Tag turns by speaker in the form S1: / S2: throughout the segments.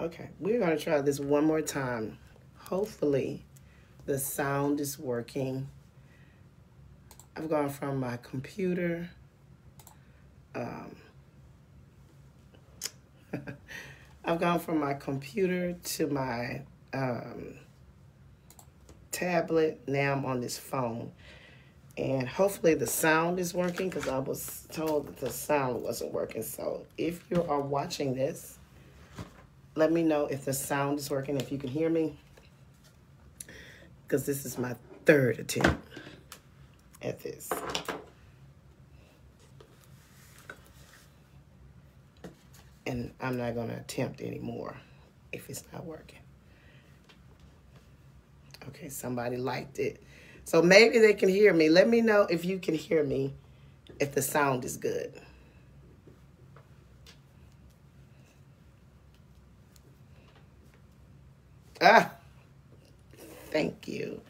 S1: Okay, we're going to try this one more time. Hopefully, the sound is working. I've gone from my computer. I've gone from my computer to my tablet. Now I'm on this phone. And hopefully the sound is working because I was told that the sound wasn't working. So if you are watching this, let me know if the sound is working, if you can hear me. Because this is my third attempt at this. And I'm not going to attempt anymore if it's not working. Okay, somebody liked it. So maybe they can hear me. Let me know if you can hear me, if the sound is good. Ah, thank you.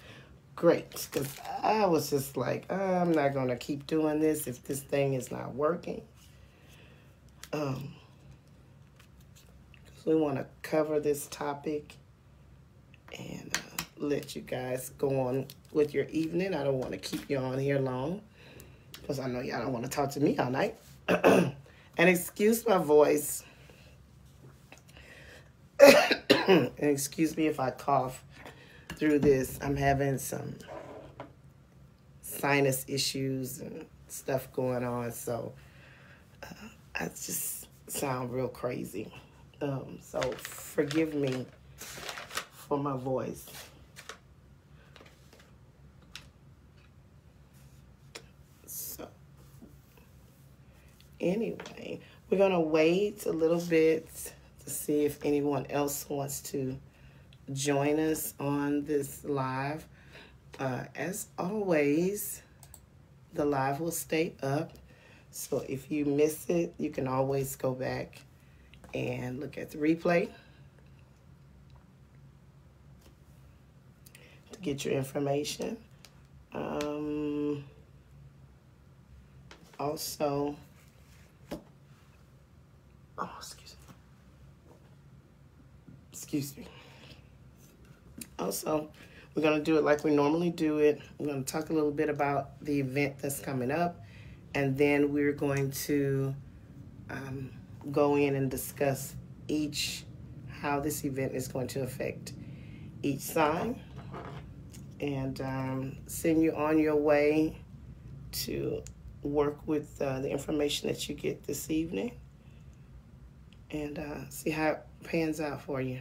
S1: Great, because I was just like, I'm not going to keep doing this if this thing is not working. So we want to cover this topic and let you guys go on with your evening. I don't want to keep you on here long because I know y'all don't want to talk to me all night. And excuse my voice. And excuse me if I cough through this. I'm having some sinus issues and stuff going on, so I just sound real crazy. So forgive me for my voice. So anyway, we're gonna wait a little bit to see if anyone else wants to join us on this live. As always, the live will stay up. So if you miss it, you can always go back and look at the replay to get your information. Also, excuse me. Also, we're going to do it like we normally do it. We're going to talk a little bit about the event that's coming up, and then we're going to go in and discuss how this event is going to affect each sign, and send you on your way to work with the information that you get this evening, and see how it pans out for you.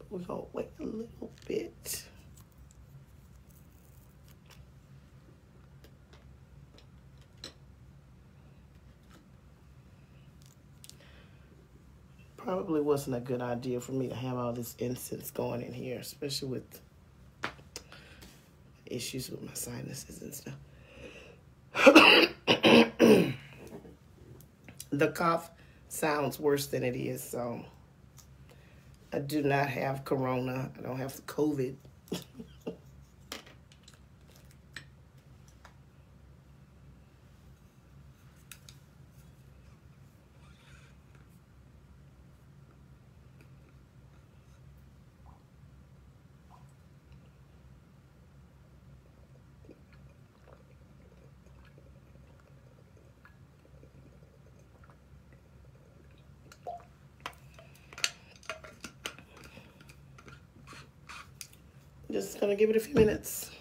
S1: We're going to wait a little bit. Probably wasn't a good idea for me to have all this incense going in here, especially with issues with my sinuses and stuff. The cough sounds worse than it is, so I do not have corona. I don't have the COVID. Just gonna give it a few minutes.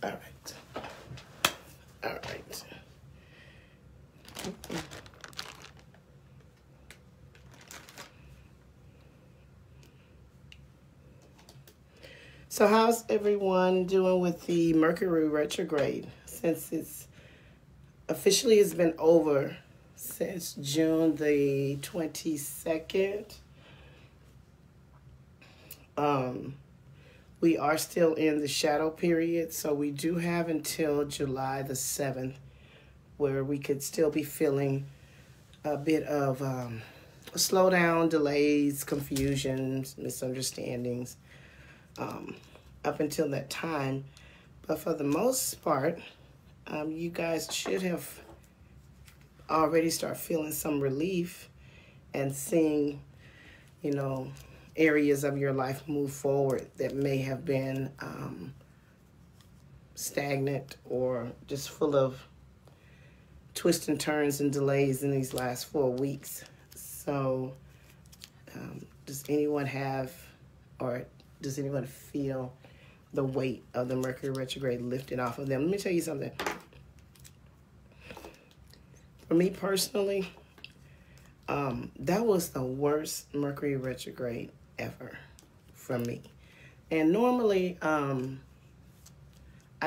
S1: All right. All right. So how's everyone doing with the Mercury retrograde? Since it's officially has been over since June the 22nd. We are still in the shadow period, so we do have until July the 7th where we could still be feeling a bit of slowdown, delays, confusions, misunderstandings up until that time. But for the most part, you guys should have already start feeling some relief and seeing, you know, areas of your life move forward that may have been stagnant or just full of twists and turns and delays in these last 4 weeks. So does anyone have, or does anyone feel the weight of the Mercury retrograde lifted off of them? Let me tell you something. For me personally, that was the worst Mercury retrograde ever for me. And normally, I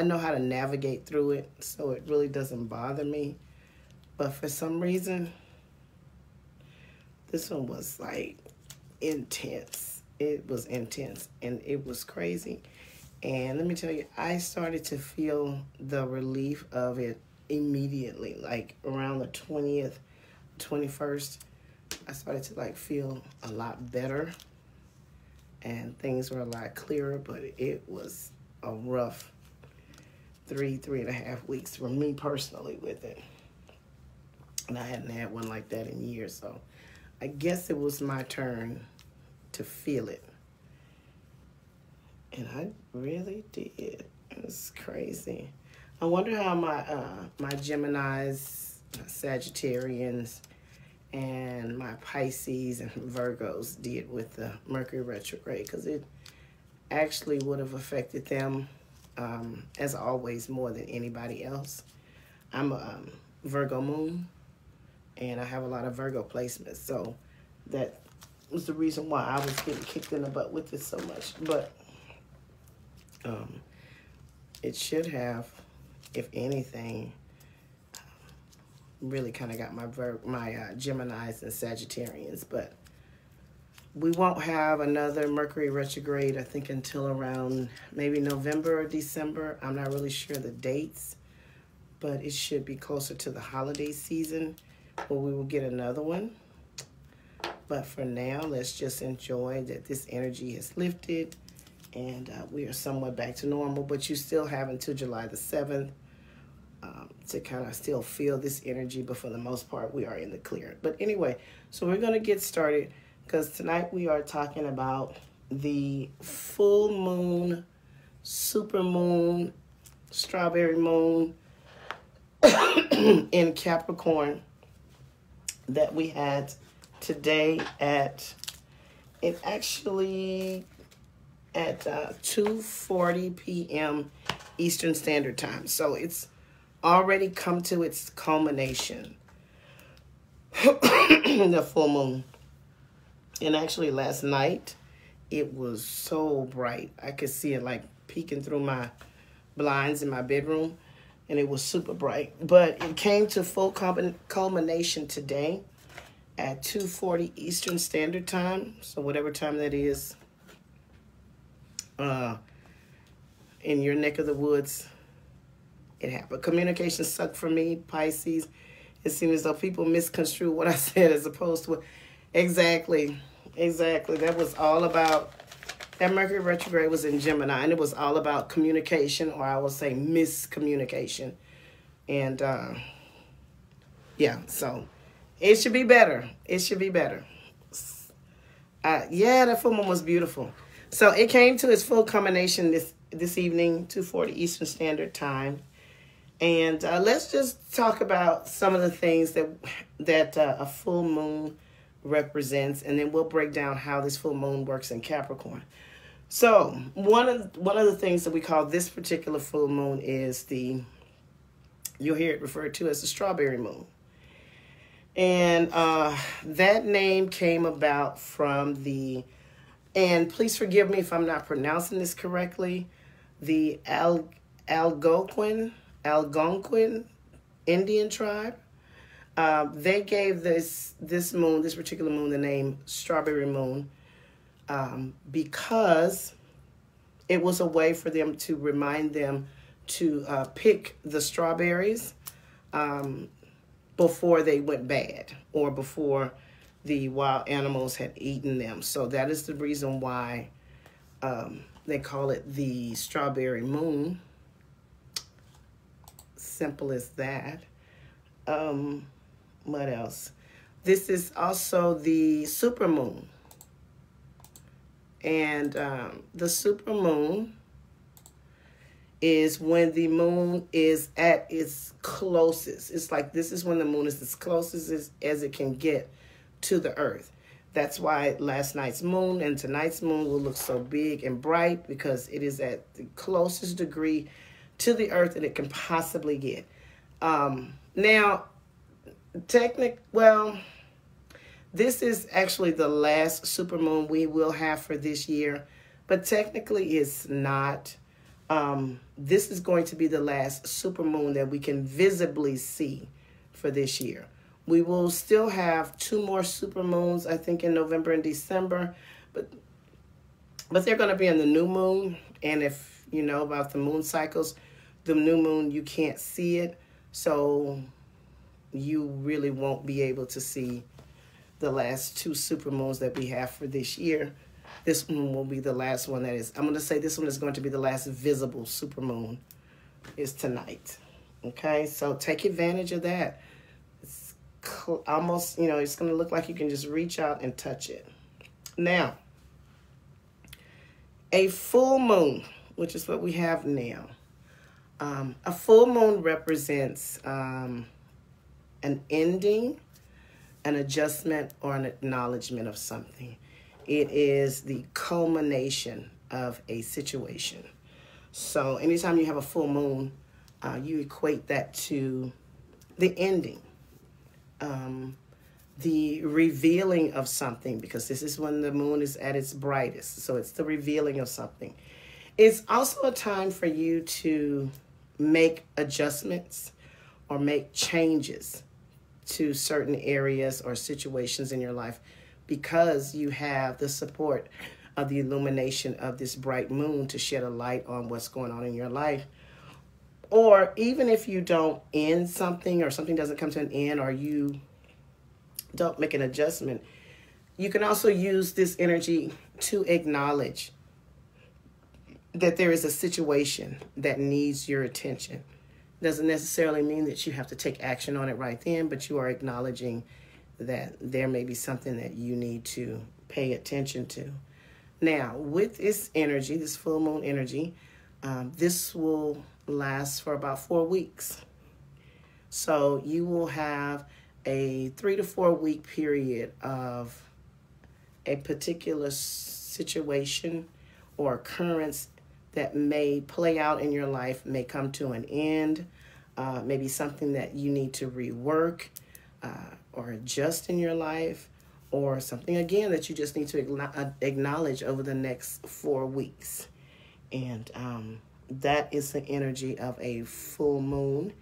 S1: know how to navigate through it, so it really doesn't bother me. But for some reason, this one was like intense. It was intense and it was crazy. And let me tell you, I started to feel the relief of it immediately, like around the 20th, 21st. I started to like feel a lot better and things were a lot clearer, but it was a rough 3.5 weeks for me personally with it. And I hadn't had one like that in years, so I guess it was my turn to feel it. And I really did. It was crazy. I wonder how my my Geminis, my Sagittarians, and my Pisces and Virgos did with the Mercury retrograde, because it actually would have affected them, as always, more than anybody else. I'm a Virgo moon, and I have a lot of Virgo placements, so that was the reason why I was getting kicked in the butt with it so much. But it should have, if anything, really kind of got my Geminis and Sagittarians. But we won't have another Mercury retrograde, I think, until around maybe November or December. I'm not really sure the dates, but it should be closer to the holiday season where we will get another one. But for now, let's just enjoy that this energy has lifted and we are somewhat back to normal. But you still have until July the 7th to kind of still feel this energy. But for the most part, we are in the clear. But anyway, so we're going to get started, because tonight we are talking about the full moon, super moon, strawberry moon in Capricorn that we had today at 2:40 p.m. Eastern Standard Time. So it's already come to its culmination, the full moon. And actually last night, it was so bright. I could see it like peeking through my blinds in my bedroom, and it was super bright. But it came to full culmination today at 2:40 Eastern Standard Time. So whatever time that is in your neck of the woods, it happened. Communication sucked for me, Pisces. It seemed as though people misconstrue what I said as opposed to what. Exactly. That was all about, that Mercury retrograde was in Gemini, and it was all about communication, or I will say miscommunication. And yeah, so it should be better. Yeah, that full moon was beautiful. So it came to its full culmination this evening, 2:40 Eastern Standard Time. And let's just talk about some of the things that a full moon represents, and then we'll break down how this full moon works in Capricorn. So one of the things that we call this particular full moon is you'll hear it referred to as the strawberry moon. And that name came about from and please forgive me if I'm not pronouncing this correctly, the Algonquin Indian tribe. They gave this particular moon, the name strawberry moon, because it was a way for them to remind them to pick the strawberries before they went bad, or before the wild animals had eaten them. So that is the reason why they call it the strawberry moon. Simple as that. What else? This is also the super moon. And the super moon is when the moon is at its closest. It's like this is when the moon is as closest as it can get to the earth. That's why last night's moon and tonight's moon will look so big and bright, because it is at the closest degree to the earth that it can possibly get. Now, this is actually the last supermoon we will have for this year, but technically it's not. This is going to be the last supermoon that we can visibly see for this year. We will still have 2 more supermoons, I think, in November and December, but they're going to be in the new moon. And if you know about the moon cycles, the new moon, you can't see it, so you really won't be able to see the last 2 supermoons that we have for this year. This one will be the last one that is, I'm going to say this one is going to be the last visible supermoon, is tonight. Okay, so take advantage of that. It's almost, it's going to look like you can just reach out and touch it. Now, a full moon, which is what we have now. A full moon represents an ending, an adjustment, or an acknowledgement of something. It is the culmination of a situation. So anytime you have a full moon, you equate that to the ending, the revealing of something, because this is when the moon is at its brightest. So it's the revealing of something. It's also a time for you to make adjustments or make changes to certain areas or situations in your life, because you have the support of the illumination of this bright moon to shed a light on what's going on in your life. Or even if you don't end something, or something doesn't come to an end, or you don't make an adjustment, you can also use this energy to acknowledge that there is a situation that needs your attention. Doesn't necessarily mean that you have to take action on it right then, but you are acknowledging that there may be something that you need to pay attention to. Now, with this energy, this full moon energy, this will last for about 4 weeks. So you will have a 3 to 4 week period of a particular situation or occurrence that may play out in your life, may come to an end, maybe something that you need to rework or adjust in your life, or something, again, that you just need to acknowledge over the next 4 weeks. And that is the energy of a full moon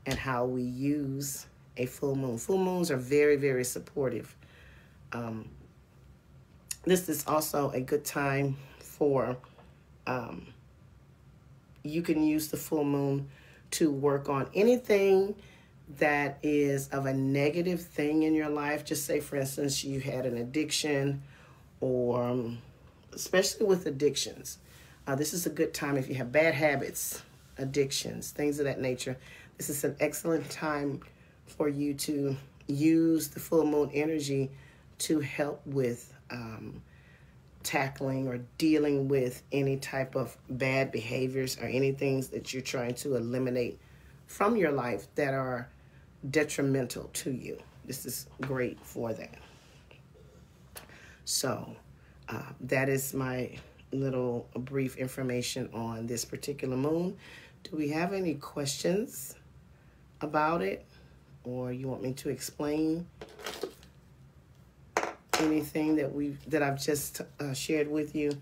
S1: and how we use a full moon. Full moons are very, very supportive. This is also a good time for, you can use the full moon to work on anything that is of a negative thing in your life. Just say, for instance, you had an addiction, or especially with addictions. This is a good time if you have bad habits, addictions, things of that nature. This is an excellent time for you to use the full moon energy to help with tackling or dealing with any type of bad behaviors or any things that you're trying to eliminate from your life that are detrimental to you. This is great for that. So that is my little brief information on this particular moon. Do we have any questions about it, or you want me to explain anything that I've just shared with you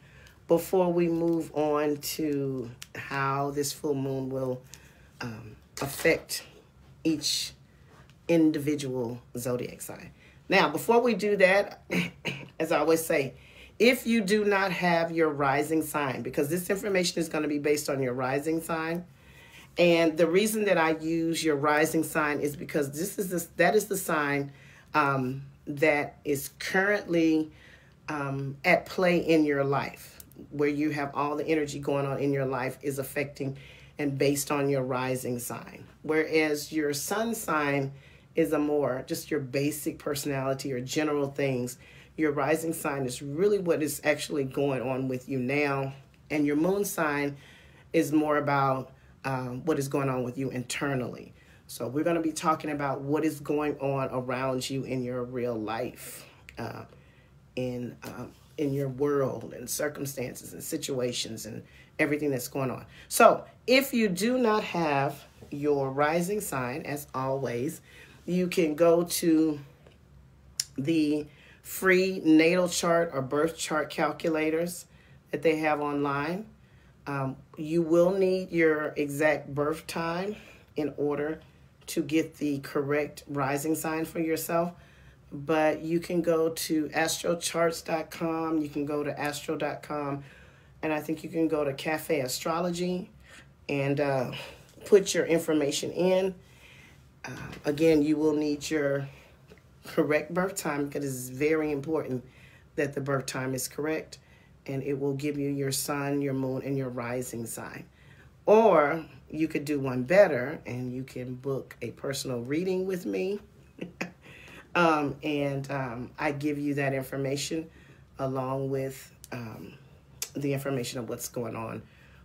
S1: before we move on to how this full moon will affect each individual zodiac sign? Now, before we do that, as I always say, if you do not have your rising sign, because this information is going to be based on your rising sign, and the reason that I use your rising sign is because that is the sign that is currently at play in your life, where you have all the energy going on in your life is affecting and based on your rising sign. Whereas your sun sign is a more just your basic personality or general things. Your rising sign is really what is actually going on with you now. And your moon sign is more about what is going on with you internally. So we're going to be talking about what is going on around you in your real life, in your world and circumstances and situations and everything that's going on. So if you do not have your rising sign, as always, you can go to the free natal chart or birth chart calculators that they have online. You will need your exact birth time in order to get the correct rising sign for yourself. But you can go to astrocharts.com, you can go to astro.com, and I think you can go to Cafe Astrology and put your information in. Again, you will need your correct birth time because it's very important that the birth time is correct, and it will give you your sun, your moon, and your rising sign. Or you could do one better and you can book a personal reading with me. I give you that information along with the information of what's going on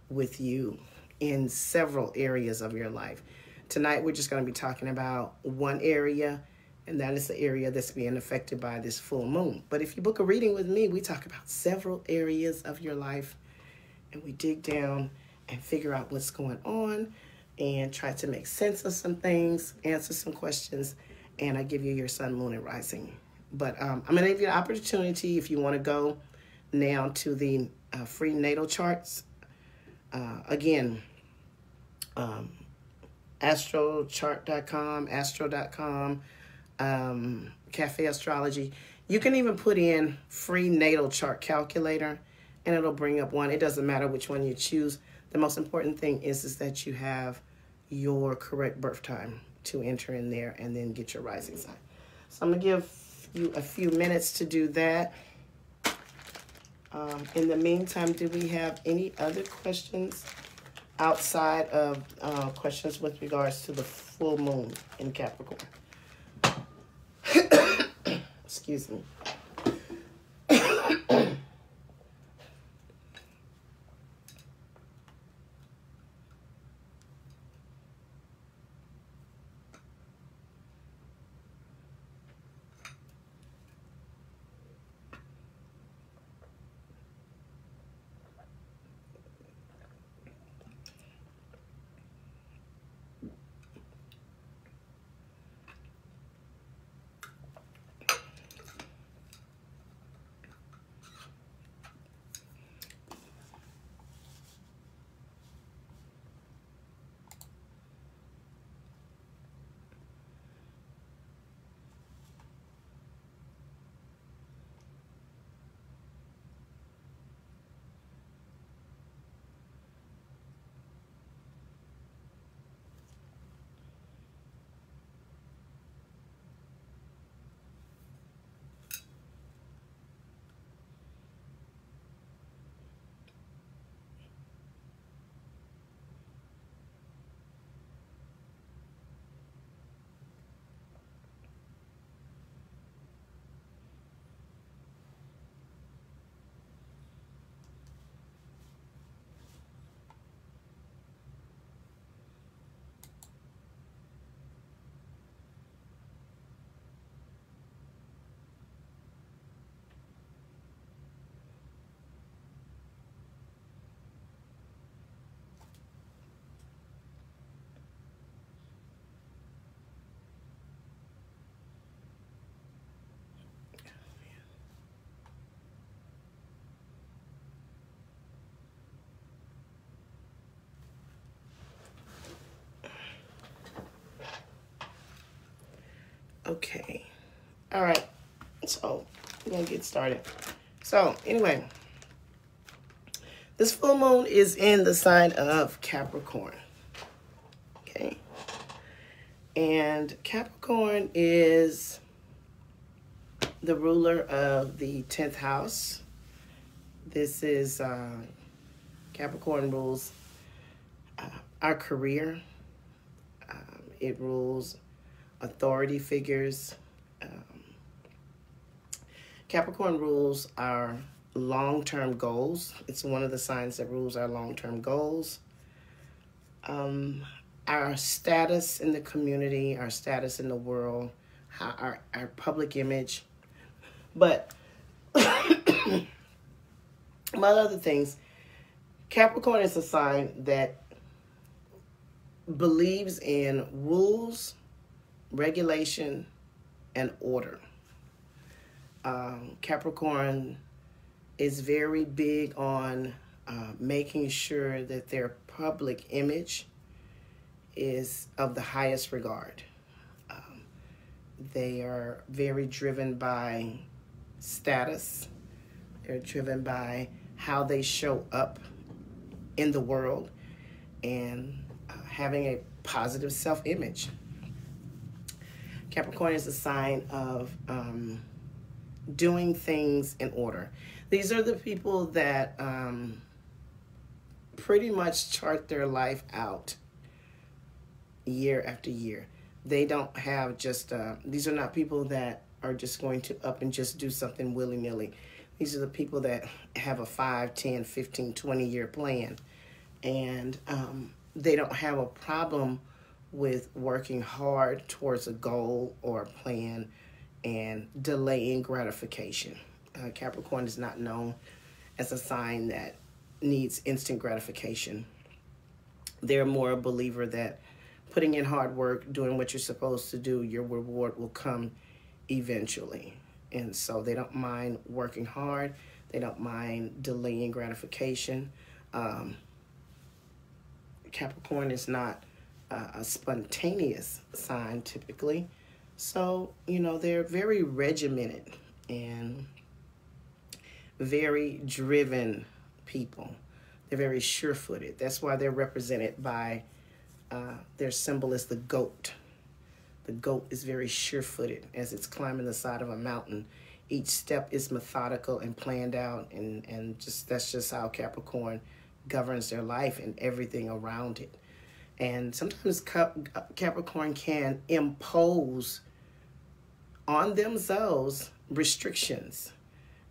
S1: with you in several areas of your life. Tonight, we're just going to be talking about one area, and that is the area that's being affected by this full moon. But if you book a reading with me, we talk about several areas of your life, and we dig down and figure out what's going on and try to make sense of some things, answer some questions, and I give you your sun, moon, and rising. But I'm going to give you the opportunity if you want to go now to the free natal charts. Again, astrochart.com, astro.com, Cafe Astrology. You can even put in free natal chart calculator and it'll bring up one. It doesn't matter which one you choose. The most important thing is that you have your correct birth time to enter in there and then get your rising sign. So I'm going to give you a few minutes to do that. In the meantime, do we have any other questions outside of questions with regards to the full moon in Capricorn? Excuse me. Okay. All right. So we're going to get started. So anyway, this full moon is in the sign of Capricorn. Okay. And Capricorn is the ruler of the 10th house. This is Capricorn rules our career. It rules authority figures. Capricorn rules our long-term goals. It's one of the signs that rules our long-term goals. Our status in the community, our status in the world, our public image. But among other things, Capricorn is a sign that believes in rules, regulation, and order. Capricorn is very big on making sure that their public image is of the highest regard. They are very driven by status. They're driven by how they show up in the world and having a positive self-image. Capricorn is a sign of doing things in order. These are the people that pretty much chart their life out year after year. They don't have just, these are not people that are just going to up and just do something willy-nilly. These are the people that have a 5, 10, 15, 20-year plan. And they don't have a problem with working hard towards a goal or a plan and delaying gratification. Capricorn is not known as a sign that needs instant gratification. They're more a believer that putting in hard work, doing what you're supposed to do, your reward will come eventually. And so they don't mind working hard. They don't mind delaying gratification. Capricorn is not a spontaneous sign typically. So, you know, they're very regimented and very driven people. They're very sure-footed. That's why they're represented by their symbol is the goat. The goat is very sure-footed as it's climbing the side of a mountain. Each step is methodical and planned out, and just that's just how Capricorn governs their life and everything around it. And sometimes Capricorn can impose on themselves restrictions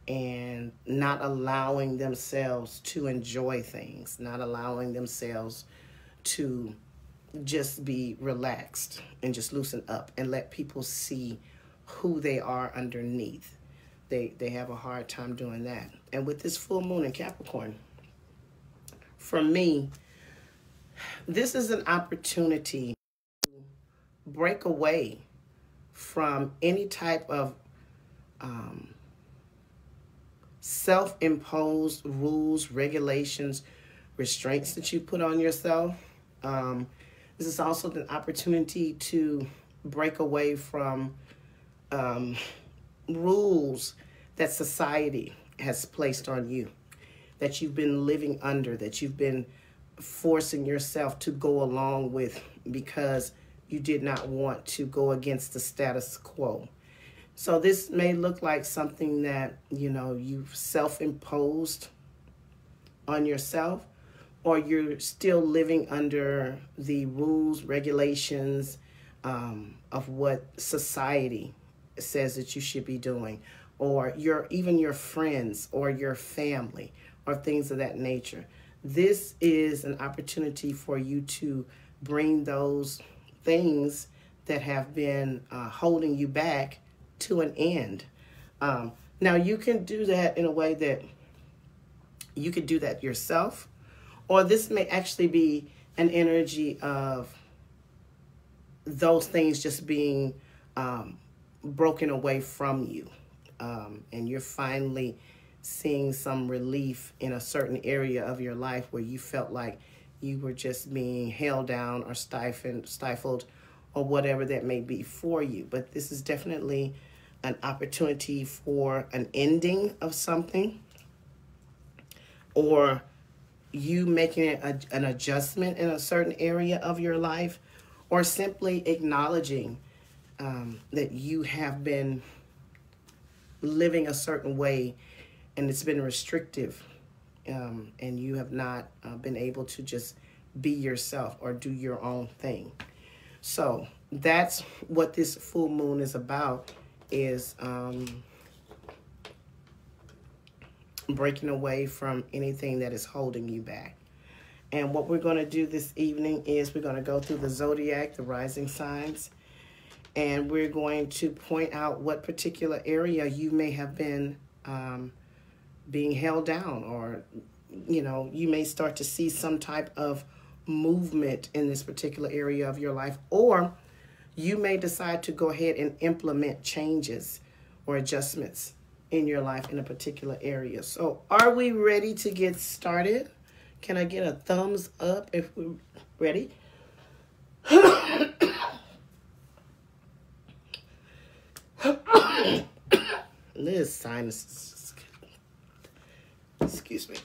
S1: and not allowing themselves to enjoy things, not allowing themselves to just be relaxed and just loosen up and let people see who they are underneath. They have a hard time doing that. And with this full moon in Capricorn, for me, this is an opportunity to break away from any type of self-imposed rules, regulations, restraints that you put on yourself. This is also an opportunity to break away from rules that society has placed on you, that you've been living under, that you've been forcing yourself to go along with because you did not want to go against the status quo. So this may look like something that, you know, you've self-imposed on yourself, or you're still living under the rules, regulations of what society says that you should be doing, or even your friends or your family or things of that nature. This is an opportunity for you to bring those things that have been holding you back to an end. Now, you can do that in a way that you could do that yourself, or this may actually be an energy of those things just being broken away from you. And you're finally seeing some relief in a certain area of your life where you felt like you were just being held down or stifled or whatever that may be for you. But this is definitely an opportunity for an ending of something, or you making an adjustment in a certain area of your life, or simply acknowledging that you have been living a certain way and it's been restrictive, and you have not been able to just be yourself or do your own thing. So that's what this full moon is about, is breaking away from anything that is holding you back. And what we're going to do this evening is we're going to go through the zodiac, the rising signs, and we're going to point out what particular area you may have been being held down, or, you know, you may start to see some type of movement in this particular area of your life, or you may decide to go ahead and implement changes or adjustments in your life in a particular area. So are we ready to get started? Can I get a thumbs up if we're ready? This sinus, excuse me.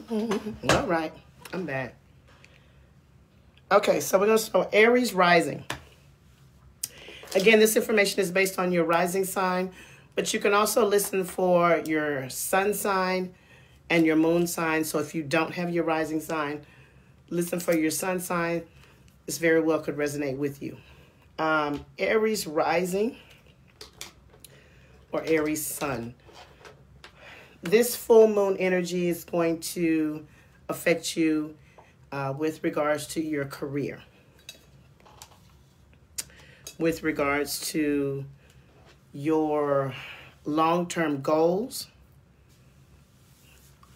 S1: All right, I'm back. Okay, so we're going to start Aries rising. Again, this information is based on your rising sign, but you can also listen for your sun sign and your moon sign. So if you don't have your rising sign, listen for your sun sign. This very well could resonate with you. Aries rising or Aries sun. This full moon energy is going to affect you with regards to your career, with regards to your long-term goals,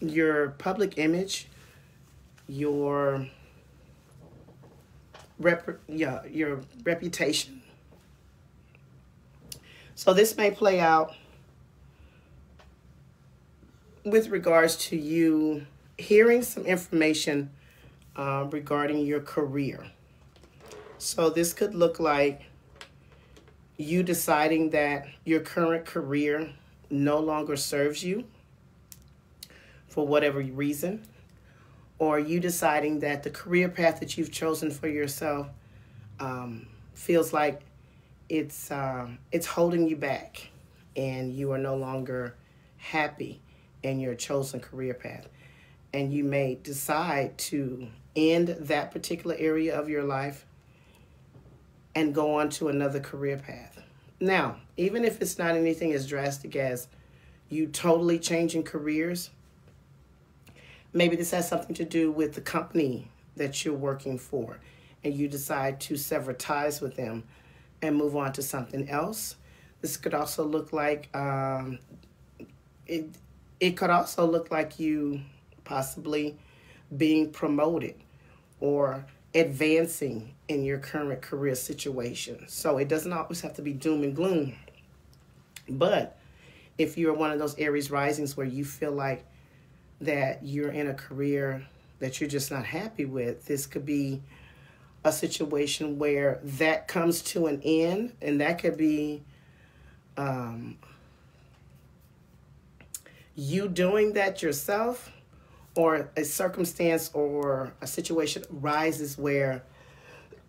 S1: your public image, your reputation. So this may play out with regards to you hearing some information regarding your career. So this could look like you deciding that your current career no longer serves you for whatever reason, or you deciding that the career path that you've chosen for yourself feels like it's holding you back and you are no longer happy in your chosen career path. And you may decide to end that particular area of your life and go on to another career path. Now, even if it's not anything as drastic as you totally changing careers, maybe this has something to do with the company that you're working for, and you decide to sever ties with them and move on to something else. This could also look like it could also look like you possibly being promoted or advancing in your current career situation. So it doesn't always have to be doom and gloom. But if you're one of those Aries risings where you feel like that you're in a career that you're just not happy with, this could be a situation where that comes to an end, and that could be you doing that yourself, or a circumstance or a situation arises where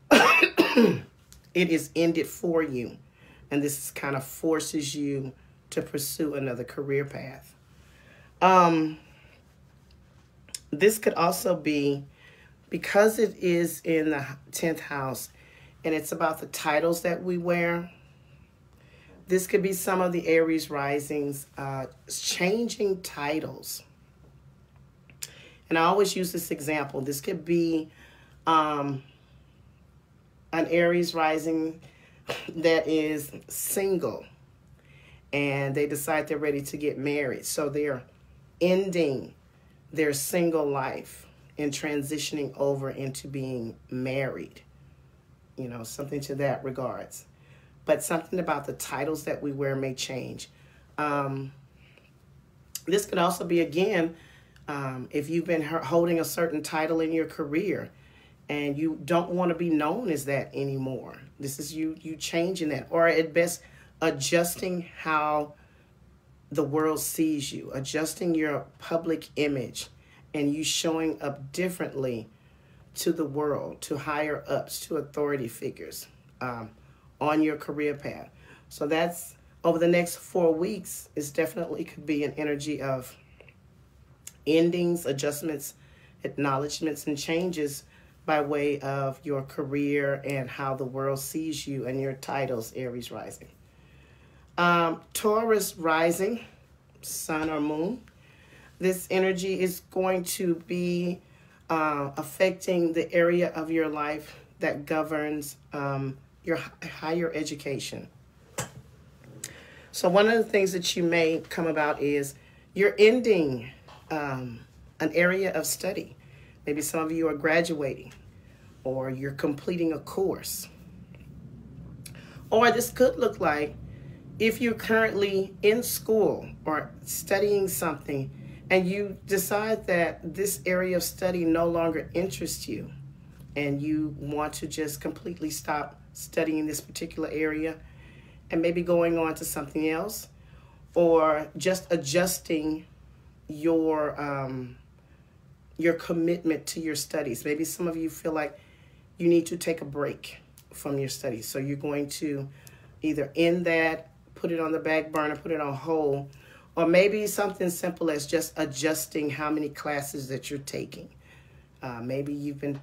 S1: it is ended for you, and this kind of forces you to pursue another career path. This could also be, because it is in the 10th house and it's about the titles that we wear, This could be some of the Aries risings, changing titles. And I always use this example. This could be an Aries rising that is single and they decide they're ready to get married. So they're ending their single life and transitioning over into being married. You know, something to that regards. But something about the titles that we wear may change. This could also be, again, if you've been holding a certain title in your career and you don't want to be known as that anymore. This is you changing that, or at best adjusting how the world sees you, adjusting your public image, and you showing up differently to the world, to higher ups, to authority figures on your career path. So that's over the next 4 weeks. It definitely could be an energy of endings, adjustments, acknowledgments, and changes by way of your career and how the world sees you and your titles, Aries rising. Taurus rising, sun or moon. This energy is going to be affecting the area of your life that governs your higher education. So one of the things that you may come about is you're ending an area of study. Maybe some of you are graduating or you're completing a course. Or this could look like if you're currently in school or studying something and you decide that this area of study no longer interests you and you want to just completely stop studying this particular area and maybe going on to something else, or just adjusting your commitment to your studies. Maybe some of you feel like you need to take a break from your studies. So you're going to either end that, put it on the back burner, put it on hold, or maybe something simple as just adjusting how many classes that you're taking. Maybe you've been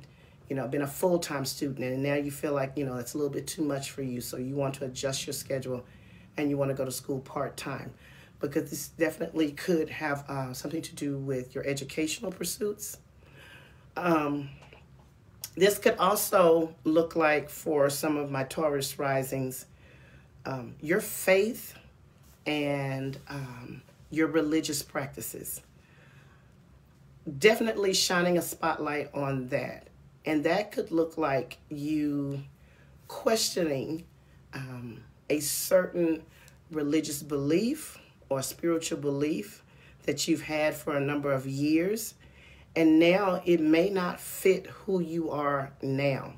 S1: a full-time student and now you feel like, it's a little bit too much for you. So you want to adjust your schedule and you want to go to school part-time, because this definitely could have something to do with your educational pursuits. This could also look like, for some of my Taurus risings, your faith and your religious practices. Definitely shining a spotlight on that. And that could look like you questioning a certain religious belief or spiritual belief that you've had for a number of years, and now it may not fit who you are now.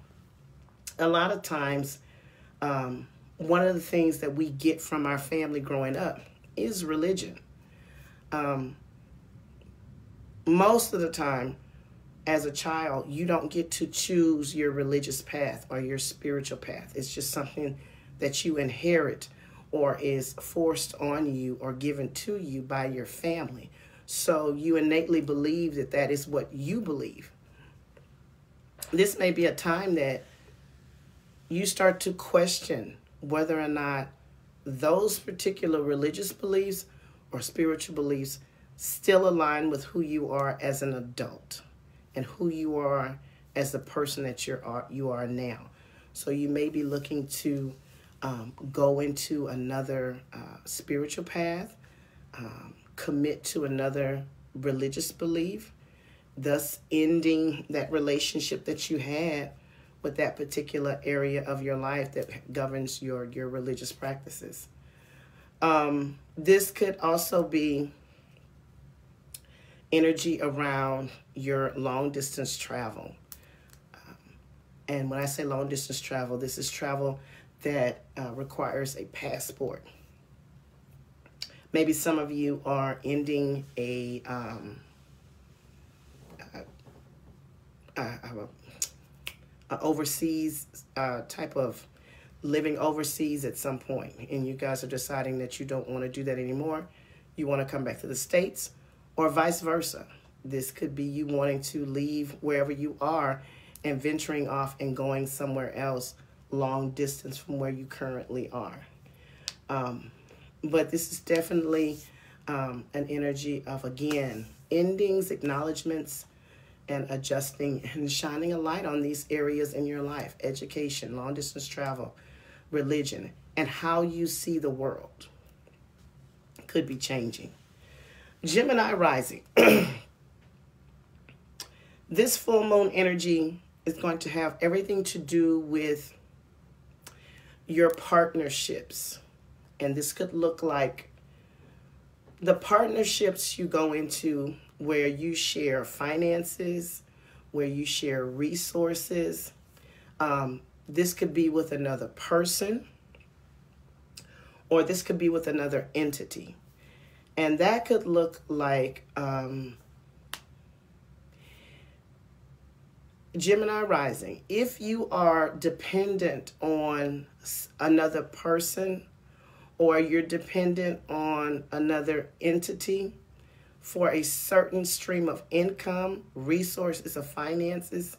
S1: A lot of times, one of the things that we get from our family growing up is religion. Most of the time, as a child, you don't get to choose your religious path or your spiritual path. It's just something that you inherit or is forced on you or given to you by your family. So you innately believe that that is what you believe. This may be a time that you start to question whether or not those particular religious beliefs or spiritual beliefs still align with who you are as an adult and who you are as the person that you are now. So you may be looking to go into another spiritual path, commit to another religious belief, thus ending that relationship that you had with that particular area of your life that governs your religious practices. This could also be energy around your long distance travel. And when I say long distance travel, this is travel that requires a passport. Maybe some of you are ending a overseas type of living overseas at some point, and you guys are deciding that you don't want to do that anymore. You want to come back to the States, or vice versa. This could be you wanting to leave wherever you are and venturing off and going somewhere else long distance from where you currently are. But this is definitely an energy of, again, endings, acknowledgments, and adjusting and shining a light on these areas in your life: education, long distance travel, religion, and how you see the world could be changing. Gemini rising. This full moon energy is going to have everything to do with your partnerships. And this could look like the partnerships you go into where you share finances, where you share resources. This could be with another person, or this could be with another entity. And that could look like Gemini rising. If you are dependent on another person, or you're dependent on another entity for a certain stream of income, resources, or finances,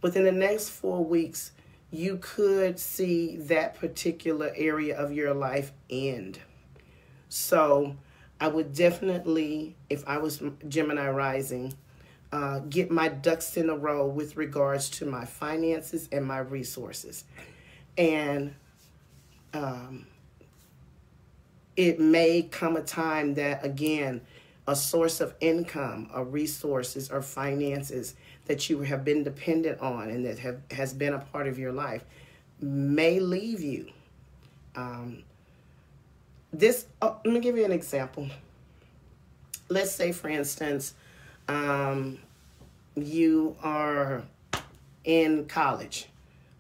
S1: within the next 4 weeks, you could see that particular area of your life end. So I would definitely, if I was Gemini rising, get my ducks in a row with regards to my finances and my resources. And it may come a time that, again, a source of income or resources or finances that you have been dependent on and that has been a part of your life may leave you. Let me give you an example. Let's say, for instance, you are in college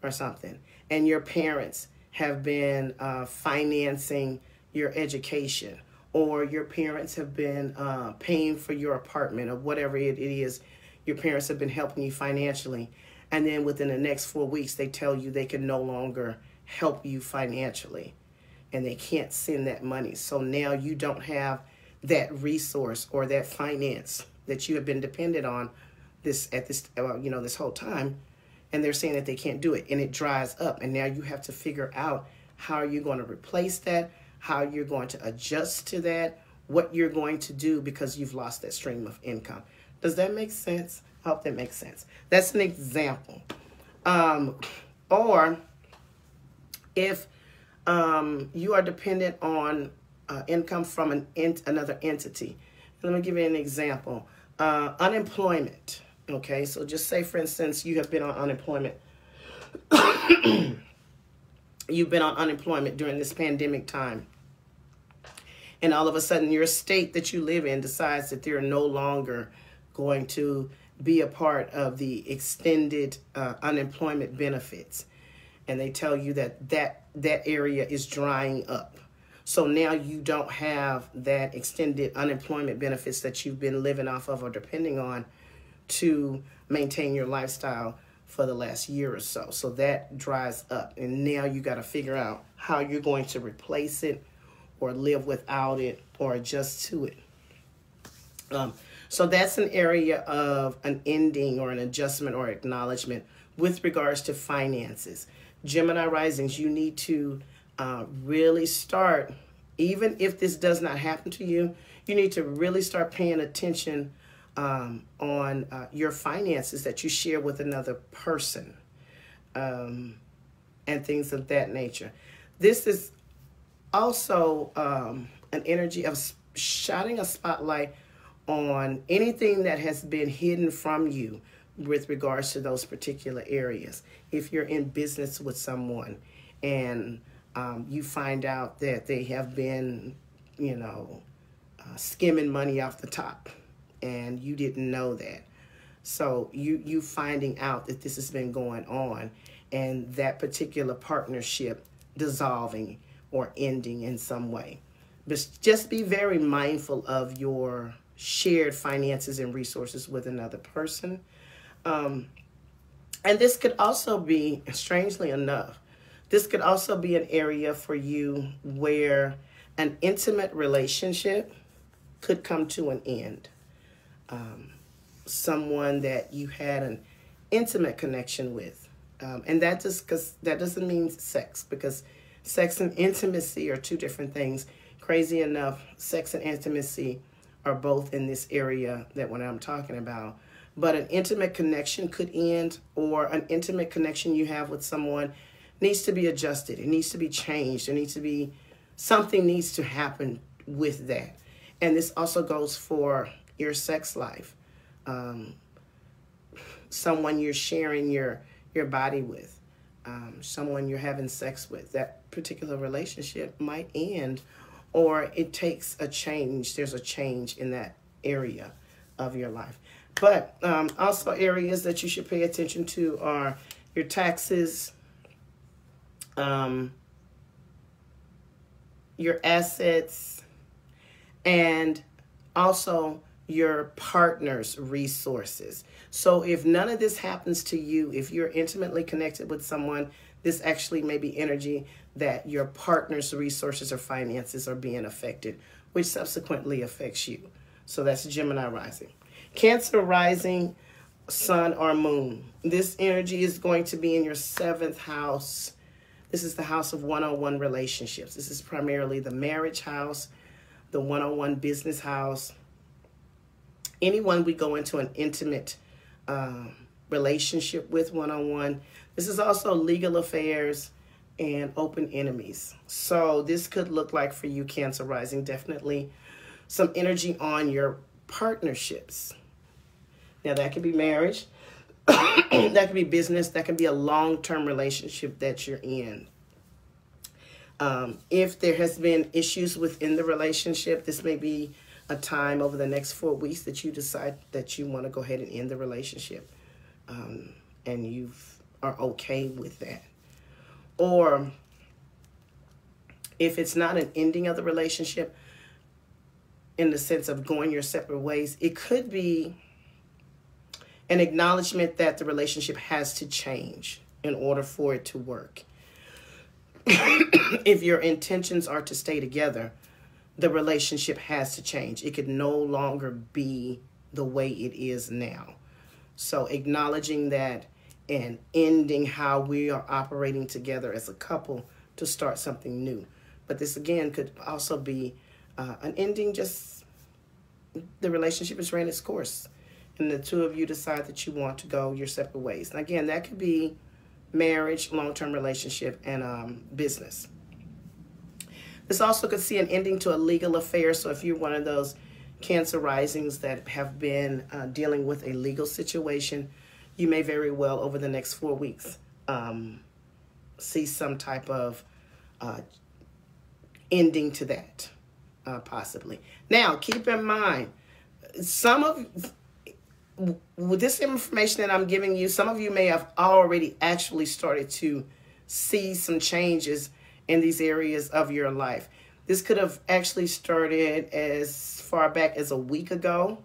S1: or something, and your parents have been financing your education, or your parents have been paying for your apartment, or whatever it is, your parents have been helping you financially, and then within the next 4 weeks they tell you they can no longer help you financially and they can't send that money. So now you don't have that resource or that finance that you have been dependent on this whole time, and they're saying that they can't do it, and it dries up, and now you have to figure out how you're going to replace that, how you're going to adjust to that, what you're going to do because you've lost that stream of income. Does that make sense? I hope that makes sense. That's an example. Or if you are dependent on income from another entity. Let me give you an example. Unemployment. Okay, so just say, for instance, you have been on unemployment. You've been on unemployment during this pandemic time. And all of a sudden, your state that you live in decides that they're no longer going to be a part of the extended unemployment benefits. And they tell you that area is drying up. So now you don't have that extended unemployment benefits that you've been living off of or depending on to maintain your lifestyle for the last year or so. So that dries up. And now you got to figure out how you're going to replace it or live without it or adjust to it. So that's an area of an ending or an adjustment or acknowledgement with regards to finances. Gemini risings, you need to really start, even if this does not happen to you, you need to really start paying attention on your finances that you share with another person and things of that nature. This is also an energy of shining a spotlight on anything that has been hidden from you with regards to those particular areas. If you're in business with someone and you find out that they have been, skimming money off the top and you didn't know that. So you finding out that this has been going on and that particular partnership dissolving or ending in some way. But just be very mindful of your shared finances and resources with another person. And this could also be, strangely enough, this could also be an area for you where an intimate relationship could come to an end. Someone that you had an intimate connection with. And that doesn't mean sex, because Sex and intimacy are two different things. Crazy enough, sex and intimacy are both in this area that what I'm talking about. But an intimate connection could end, or an intimate connection you have with someone needs to be adjusted. It needs to be changed. Something needs to happen with that. And this also goes for your sex life. Someone you're sharing your body with, someone you're having sex with, that particular relationship might end, or it takes a change. There's a change in that area of your life. But also areas that you should pay attention to are your taxes, your assets, and also your partner's resources. So if none of this happens to you, if you're intimately connected with someone, this actually may be energy that your partner's resources or finances are being affected, which subsequently affects you. So that's Gemini rising. Cancer rising, sun or moon. This energy is going to be in your 7th house. This is the house of one-on-one relationships. This is primarily the marriage house, the one-on-one business house. Anyone we go into an intimate relationship with one-on-one. This is also legal affairs and open enemies. So this could look like for you, Cancer rising, definitely some energy on your partnerships. Now that could be marriage, that could be business, that could be a long-term relationship that you're in. If there has been issues within the relationship, this may be a time over the next 4 weeks that you decide that you want to go ahead and end the relationship, and you are okay with that. Or if it's not an ending of the relationship in the sense of going your separate ways, it could be an acknowledgement that the relationship has to change in order for it to work. If your intentions are to stay together, the relationship has to change. It could no longer be the way it is now. So acknowledging that and ending how we are operating together as a couple to start something new. But this again could also be an ending, just the relationship has ran its course and the two of you decide that you want to go your separate ways. And again, that could be marriage, long-term relationship, and business. This also could see an ending to a legal affair. So if you're one of those Cancer risings that have been dealing with a legal situation, you may very well over the next 4 weeks see some type of ending to that, possibly. Now, keep in mind, with this information that I'm giving you, some of you may have already actually started to see some changes in these areas of your life. This could have actually started as far back as a week ago,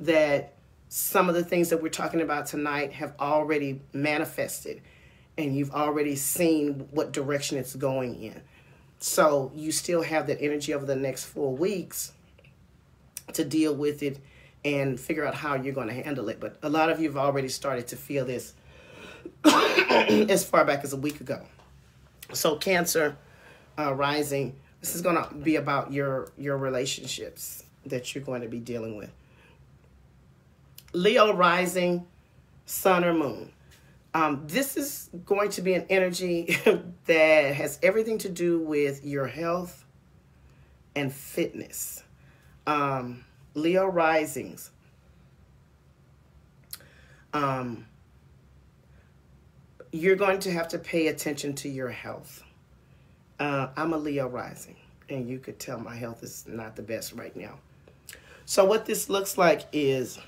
S1: that some of the things that we're talking about tonight have already manifested and you've already seen what direction it's going in. So you still have that energy over the next 4 weeks to deal with it and figure out how you're going to handle it. But a lot of you have already started to feel this as far back as a week ago. So Cancer rising, this is going to be about your relationships that you're going to be dealing with. Leo rising, sun or moon. This is going to be an energy that has everything to do with your health and fitness. Leo risings. You're going to have to pay attention to your health. I'm a Leo rising, and you could tell my health is not the best right now. So what this looks like is,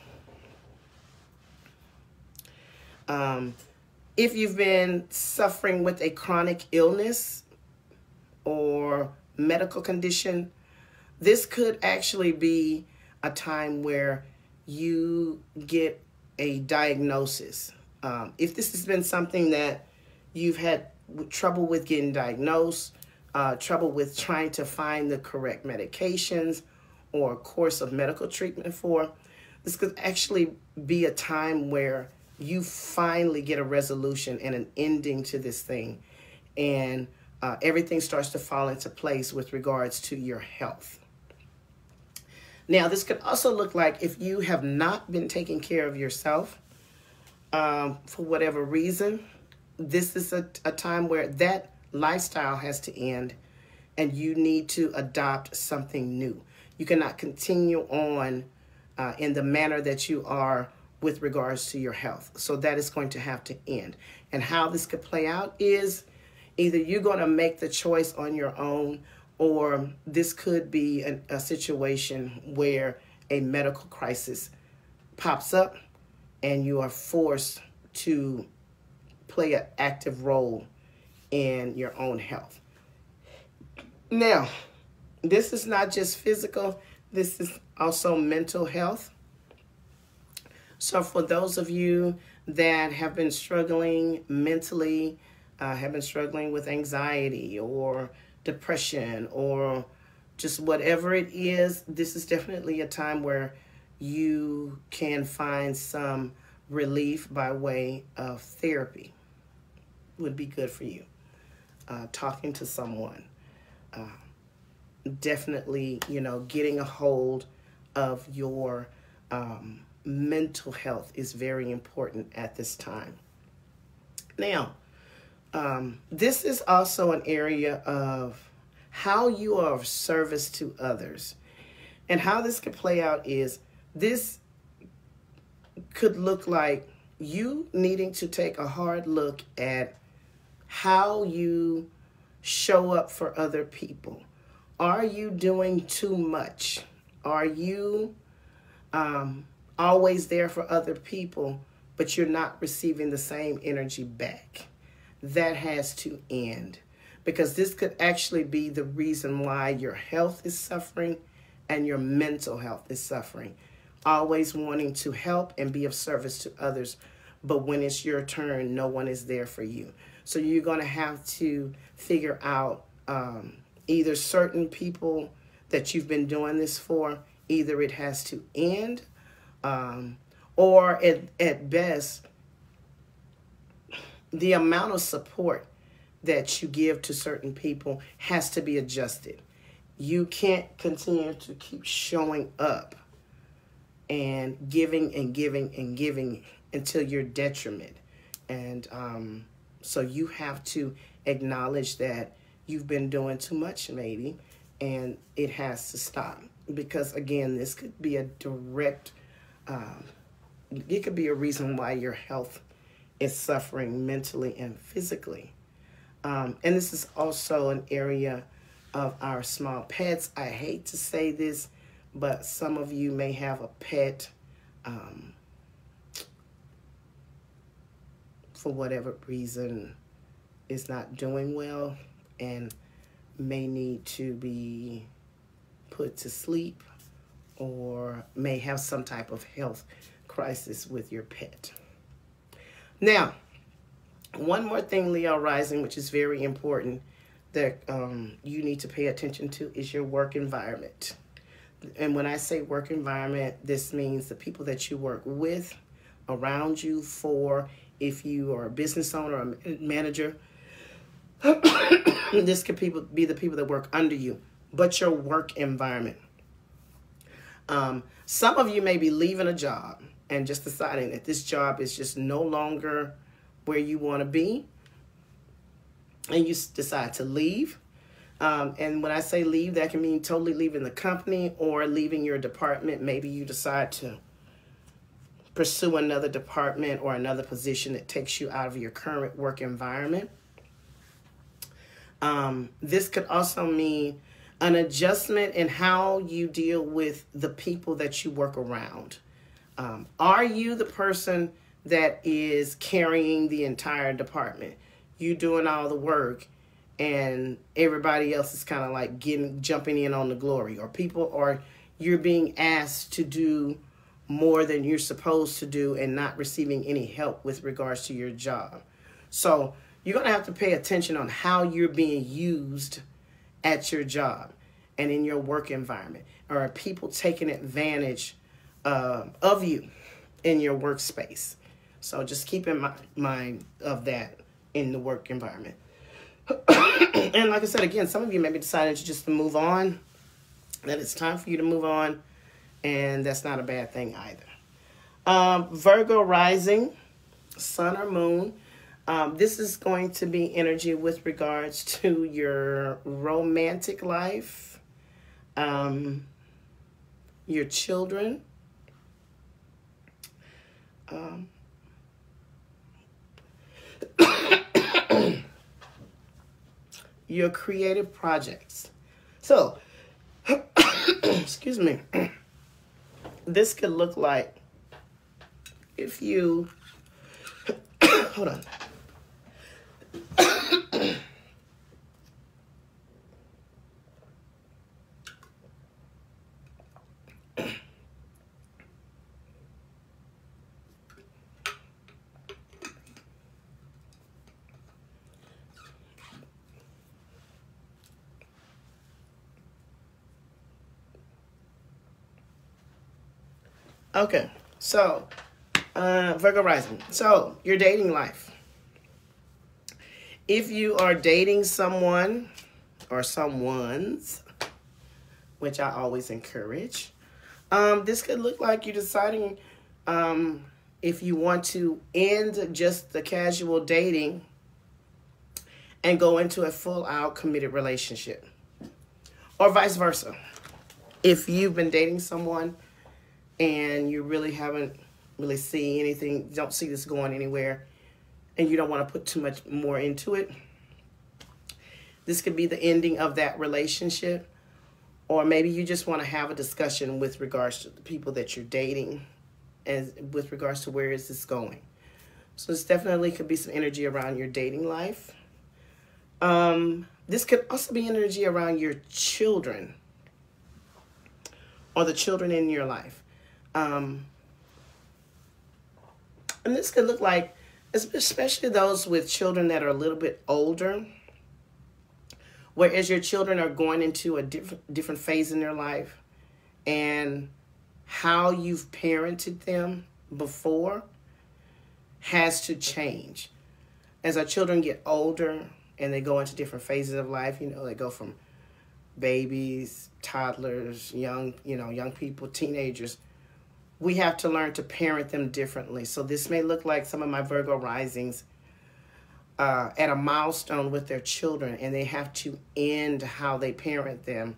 S1: if you've been suffering with a chronic illness or medical condition, this could actually be a time where you get a diagnosis. If this has been something that you've had trouble with getting diagnosed, trouble with trying to find the correct medications or a course of medical treatment for, this could actually be a time where you finally get a resolution and an ending to this thing. And everything starts to fall into place with regards to your health. Now, this could also look like if you have not been taking care of yourself for whatever reason, this is a time where that lifestyle has to end and you need to adopt something new. You cannot continue on in the manner that you are with regards to your health. So that is going to have to end. And how this could play out is either you're going to make the choice on your own, or this could be a situation where a medical crisis pops up and you are forced to play an active role in your own health. Now, this is not just physical, this is also mental health. So for those of you that have been struggling mentally, have been struggling with anxiety or depression or just whatever it is, this is definitely a time where you can find some relief by way of therapy. Would be good for you. Talking to someone. Definitely, getting a hold of your mental health is very important at this time. Now, this is also an area of how you are of service to others. And how this could play out is this could look like you needing to take a hard look at how you show up for other people. Are you doing too much? Are you always there for other people, but you're not receiving the same energy back? That has to end, because this could actually be the reason why your health is suffering and your mental health is suffering. Always wanting to help and be of service to others, but when it's your turn, no one is there for you. So you're going to have to figure out either certain people that you've been doing this for, either it has to end, or at best, the amount of support that you give to certain people has to be adjusted. You can't continue to keep showing up and giving and giving and giving until your detriment. And so you have to acknowledge that you've been doing too much maybe, and it has to stop. Because again, this could be a direct, it could be a reason why your health is suffering mentally and physically. And this is also an area of our small pets. I hate to say this, but some of you may have a pet for whatever reason is not doing well and may need to be put to sleep, or may have some type of health crisis with your pet. Now, one more thing, Leo rising, which is very important that you need to pay attention to, is your work environment. And when I say work environment, this means the people that you work with, around you, for, if you are a business owner or a manager, this could be the people that work under you, but your work environment. Some of you may be leaving a job and just deciding that this job is just no longer where you want to be, and you decide to leave. And when I say leave, that can mean totally leaving the company or leaving your department. Maybe you decide to pursue another department or another position that takes you out of your current work environment. This could also mean an adjustment in how you deal with the people that you work around. Are you the person that is carrying the entire department? You doing all the work, and everybody else is kind of like jumping in on the glory, or you're being asked to do more than you're supposed to do and not receiving any help with regards to your job. So you're going to have to pay attention on how you're being used at your job and in your work environment. Or are people taking advantage of you in your workspace? So just keep in mind of that in the work environment. And like I said, again, some of you may be deciding to just move on, that it's time for you to move on, and that's not a bad thing either. Virgo rising, sun or moon. This is going to be energy with regards to your romantic life, your children, your creative projects. So, excuse me, this could look like if you, hold on. Okay, so Virgo rising. So your dating life. If you are dating someone or someone's, which I always encourage, this could look like you're deciding if you want to end just the casual dating and go into a full-out committed relationship, or vice versa. If you've been dating someone and you really haven't really seen anything, don't see this going anywhere, and you don't want to put too much more into it, this could be the ending of that relationship. Or maybe you just want to have a discussion with regards to the people that you're dating and with regards to where is this going. So this definitely could be some energy around your dating life. This could also be energy around your children or the children in your life. And this could look like, especially those with children that are a little bit older, whereas your children are going into a different phase in their life, and how you've parented them before has to change. As our children get older and they go into different phases of life, they go from babies, toddlers, young people, teenagers. We have to learn to parent them differently. So this may look like some of my Virgo risings at a milestone with their children, and they have to end how they parent them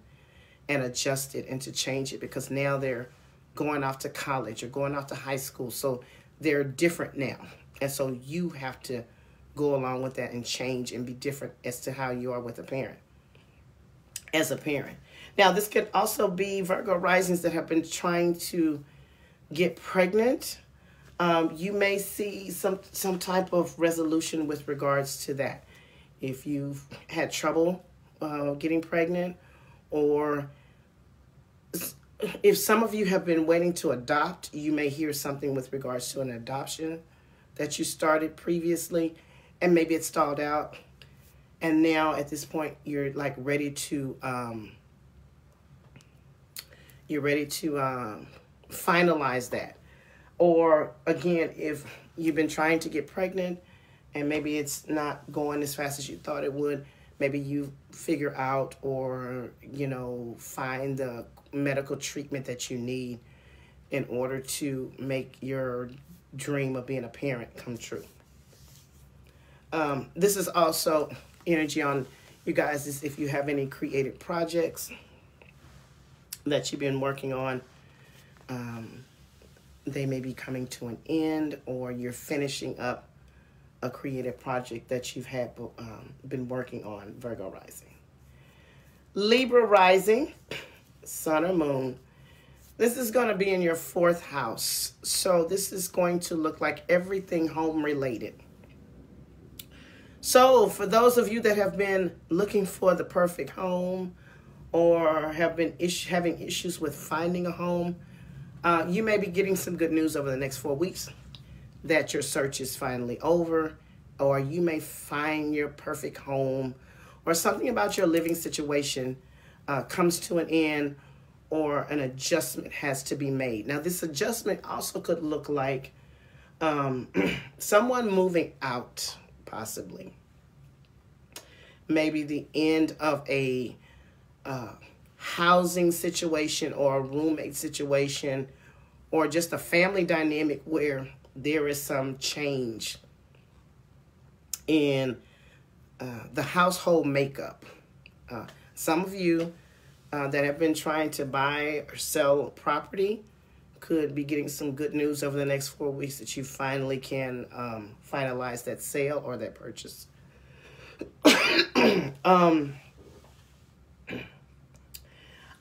S1: and adjust it and to change it, because now they're going off to college or going off to high school. So they're different now. And so you have to go along with that and change and be different as to how you are with a parent, as a parent. Now, this could also be Virgo risings that have been trying to get pregnant. You may see some type of resolution with regards to that. If you've had trouble getting pregnant, or if some of you have been waiting to adopt, you may hear something with regards to an adoption that you started previously, and maybe it stalled out, and now at this point you're like ready to finalize that. Or again, if you've been trying to get pregnant and maybe it's not going as fast as you thought it would, maybe you figure out or find the medical treatment that you need in order to make your dream of being a parent come true. This is also energy on you guys, is if you have any creative projects that you've been working on, they may be coming to an end, or you're finishing up a creative project that you've had been working on, Virgo rising. Libra rising, sun or moon. This is going to be in your 4th house. So this is going to look like everything home related. So for those of you that have been looking for the perfect home, or have been having issues with finding a home, you may be getting some good news over the next 4 weeks that your search is finally over, or you may find your perfect home, or something about your living situation comes to an end, or an adjustment has to be made. Now, this adjustment also could look like someone moving out, possibly. maybe the end of a housing situation or a roommate situation, or just a family dynamic where there is some change in the household makeup. Some of you that have been trying to buy or sell property could be getting some good news over the next 4 weeks that you finally can finalize that sale or that purchase.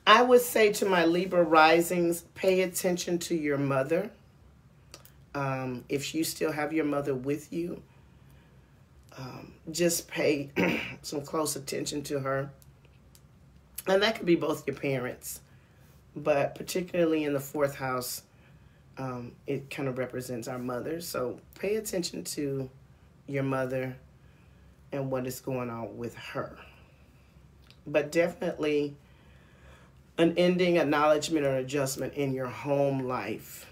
S1: I would say to my Libra risings, pay attention to your mother. If you still have your mother with you, just pay some close attention to her. And that could be both your parents, but particularly in the 4th house, it kind of represents our mother. So pay attention to your mother and what is going on with her. But definitely an ending, acknowledgement, or adjustment in your home life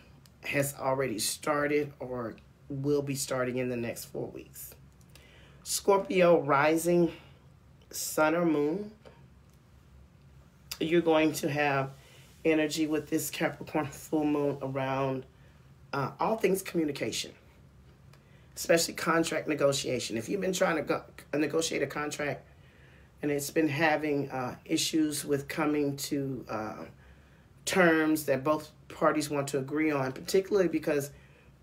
S1: has already started or will be starting in the next 4 weeks. Scorpio rising, sun or moon, you're going to have energy with this Capricorn full moon around all things communication, especially contract negotiation. If you've been trying to negotiate a contract and it's been having issues with coming to terms that both parties want to agree on, particularly because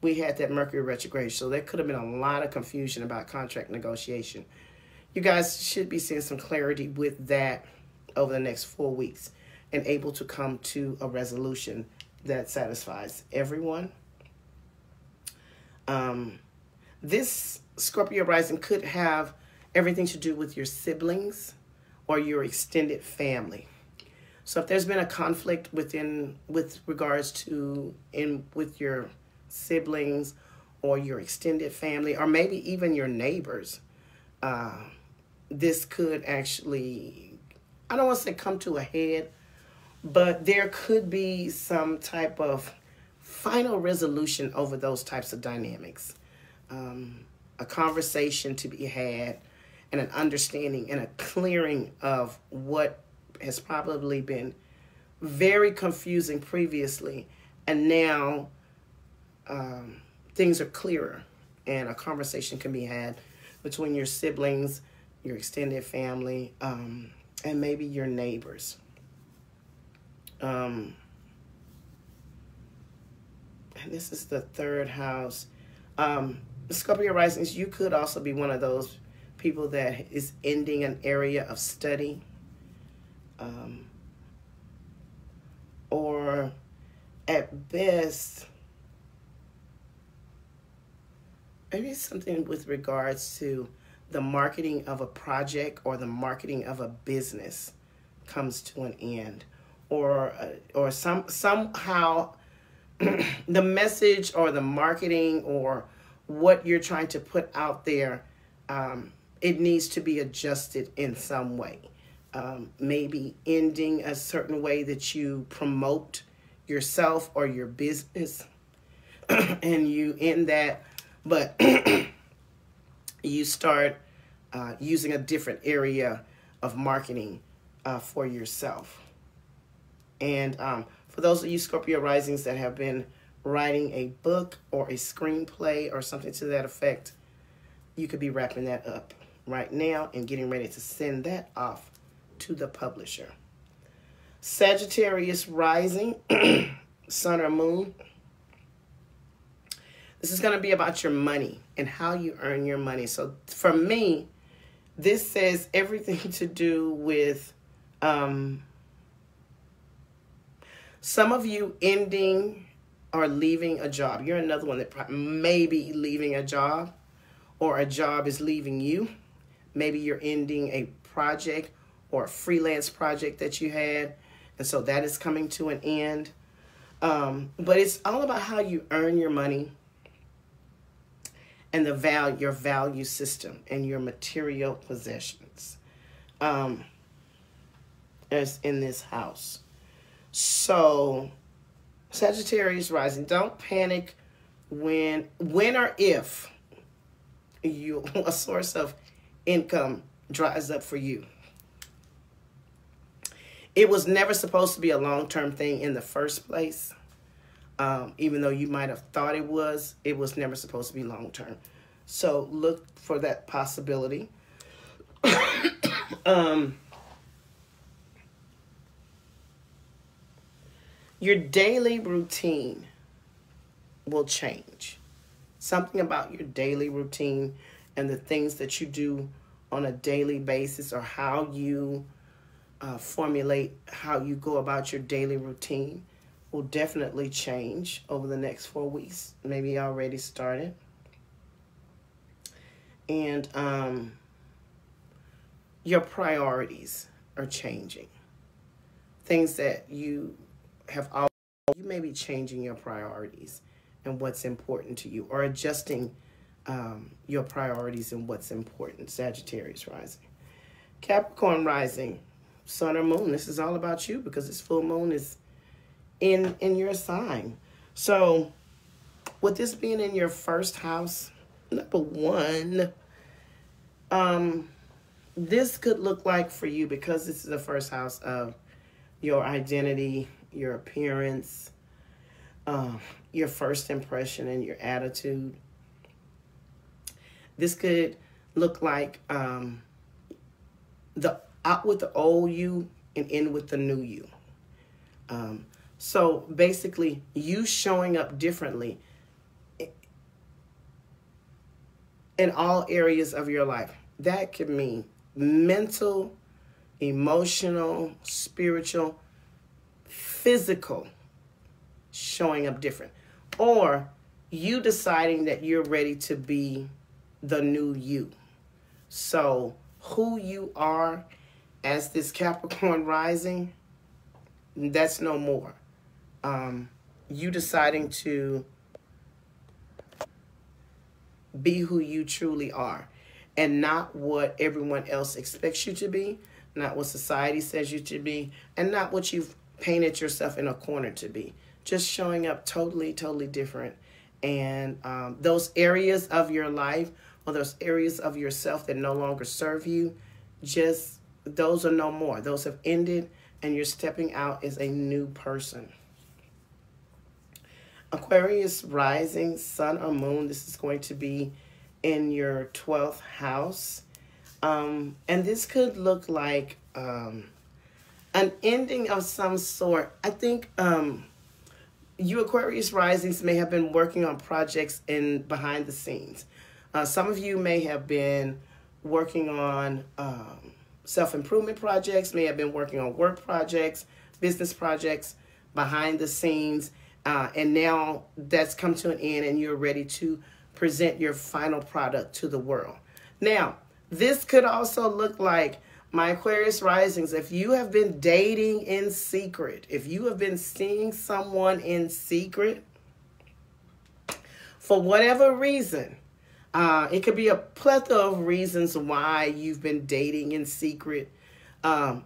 S1: we had that Mercury retrograde, so there could have been a lot of confusion about contract negotiation. You guys should be seeing some clarity with that over the next 4 weeks and able to come to a resolution that satisfies everyone. This Scorpio rising could have everything to do with your siblings or your extended family. So if there's been a conflict with regards to with your siblings or your extended family, or maybe even your neighbors, this could actually, I don't want to say come to a head, but there could be some type of final resolution over those types of dynamics. A conversation to be had and an understanding and a clearing of what has probably been very confusing previously, and now things are clearer and a conversation can be had between your siblings, your extended family, and maybe your neighbors. And this is the 3rd house. Scorpio risings, you could also be one of those people that is ending an area of study, or at best, maybe something with regards to the marketing of a project or the marketing of a business comes to an end, or somehow the message or the marketing or what you're trying to put out there, it needs to be adjusted in some way. Maybe ending a certain way that you promote yourself or your business, and you end that, but you start using a different area of marketing for yourself. And for those of you Scorpio risings that have been writing a book or a screenplay or something to that effect, you could be wrapping that up right now and getting ready to send that off to the publisher. Sagittarius rising, sun or moon. This is going to be about your money and how you earn your money. So for me, this says everything to do with some of you ending or leaving a job. You're another one that may be leaving a job, or a job is leaving you. Maybe you're ending a project or a freelance project that you had, and so that is coming to an end. But it's all about how you earn your money and your value system and your material possessions as in this house. So Sagittarius rising, don't panic when or if a source of income dries up for you. It was never supposed to be a long-term thing in the first place. Even though you might have thought it was never supposed to be long-term. So look for that possibility. Your daily routine will change. Something about your daily routine and the things that you do on a daily basis, or how you formulate how you go about your daily routine, will definitely change over the next 4 weeks. Maybe already started. And your priorities are changing. Things that you have always, you may be changing your priorities and what's important to you, or adjusting your priorities and what's important. Sagittarius rising. Capricorn rising, sun or moon. This is all about you because this full moon is in your sign. So with this being in your first house, number one, this could look like for you, because this is the first house of your identity, your appearance, your first impression, and your attitude. This could look like the out with the old you and in with the new you. So basically, you showing up differently in all areas of your life. That could mean mental, emotional, spiritual, physical, showing up different. Or you deciding that you're ready to be the new you. So who you are as this Capricorn rising, that's no more. You deciding to be who you truly are, and not what everyone else expects you to be, not what society says you to be, and not what you've painted yourself in a corner to be. Just showing up totally, totally different. And those areas of your life, or those areas of yourself that no longer serve you, just those are no more. Those have ended, and you're stepping out as a new person. Aquarius rising, sun or moon, this is going to be in your 12th house. And this could look like an ending of some sort. I think you Aquarius risings may have been working on projects in behind the scenes. Some of you may have been working on self-improvement projects, may have been working on work projects, business projects behind the scenes. And now that's come to an end, and you're ready to present your final product to the world. Now, this could also look like, my Aquarius risings, if you have been dating in secret, if you have been seeing someone in secret, for whatever reason, it could be a plethora of reasons why you've been dating in secret. You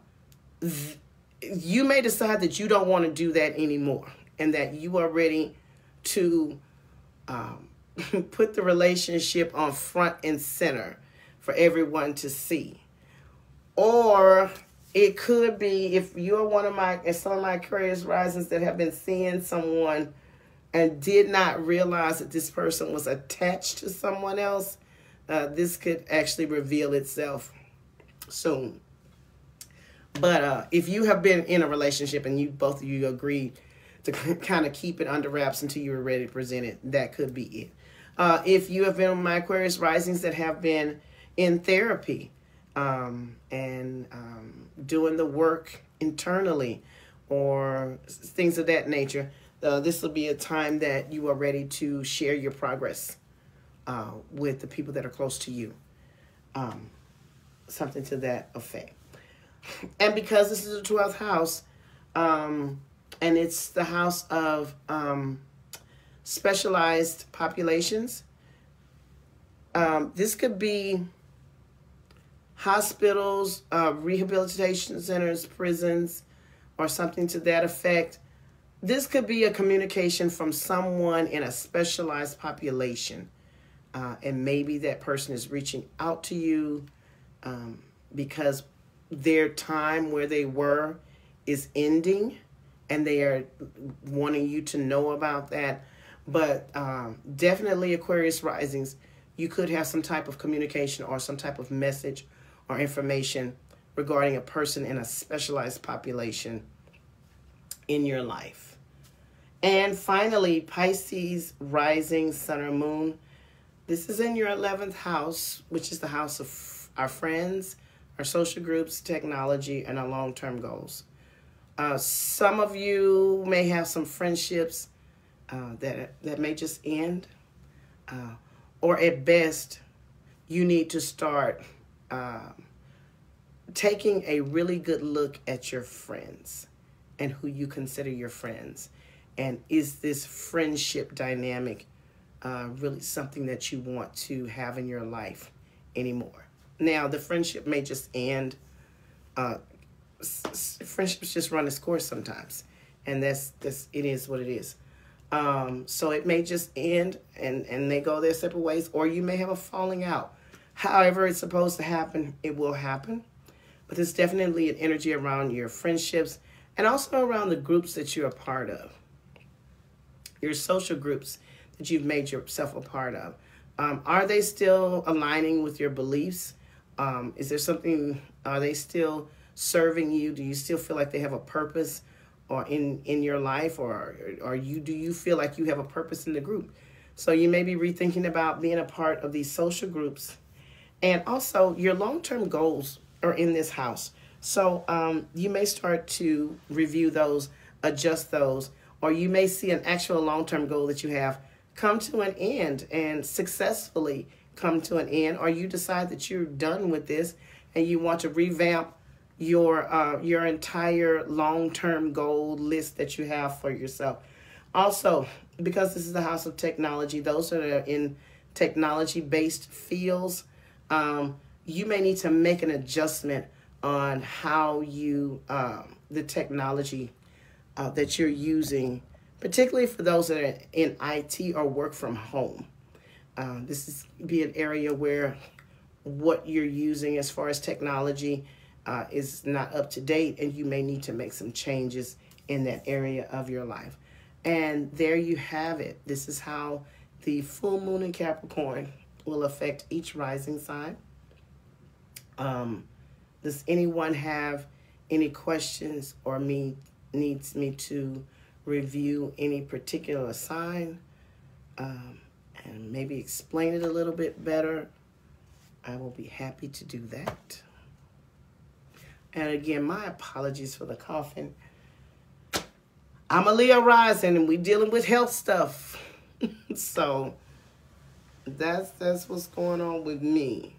S1: may decide that you don't want to do that anymore, and that you are ready to put the relationship on front and center for everyone to see. Or it could be, if you're some of my Aquarius risings that have been seeing someone and did not realize that this person was attached to someone else, this could actually reveal itself soon. But if you have been in a relationship and both of you agreed to kind of keep it under wraps until you were ready to present it, that could be it. If you have been my Aquarius risings that have been in therapy and doing the work internally or things of that nature, this will be a time that you are ready to share your progress with the people that are close to you. Something to that effect. And because this is the 12th house, and it's the house of specialized populations, this could be hospitals, rehabilitation centers, prisons, or something to that effect. This could be a communication from someone in a specialized population. And maybe that person is reaching out to you because their time where they were is ending, and they are wanting you to know about that. But definitely Aquarius risings, you could have some type of communication or some type of message or information regarding a person in a specialized population in your life. And finally, Pisces rising, sun or moon. This is in your 11th house, which is the house of our friends, our social groups, technology, and our long-term goals. Some of you may have some friendships that may just end. Or at best, you need to start taking a really good look at your friends and who you consider your friends. And is this friendship dynamic really something that you want to have in your life anymore? Now, the friendship may just end. Friendships just run its course sometimes, and it is what it is. So it may just end and they go their separate ways, or you may have a falling out. However it's supposed to happen, it will happen. But there's definitely an energy around your friendships and also around the groups that you're a part of. Your social groups that you've made yourself a part of. Are they still aligning with your beliefs? Is there something, are they still serving you? Do you still feel like they have a purpose or in your life, or do you feel like you have a purpose in the group? So you may be rethinking about being a part of these social groups. And also your long-term goals are in this house. So you may start to review those, adjust those, or you may see an actual long-term goal that you have come to an end and successfully come to an end, or you decide that you're done with this and you want to revamp your entire long-term goal list that you have for yourself. Also, because this is the house of technology, those that are in technology-based fields, you may need to make an adjustment on how you, the technology that you're using, particularly for those that are in IT or work from home. This is be an area where what you're using as far as technology is not up to date, and you may need to make some changes in that area of your life. And there you have it. This is how the full moon in Capricorn will affect each rising sign. Does anyone have any questions or needs me to review any particular sign and maybe explain it a little bit better? I will be happy to do that. And again, my apologies for the coughing. I'm a Leo rising, and we're dealing with health stuff. So that's what's going on with me.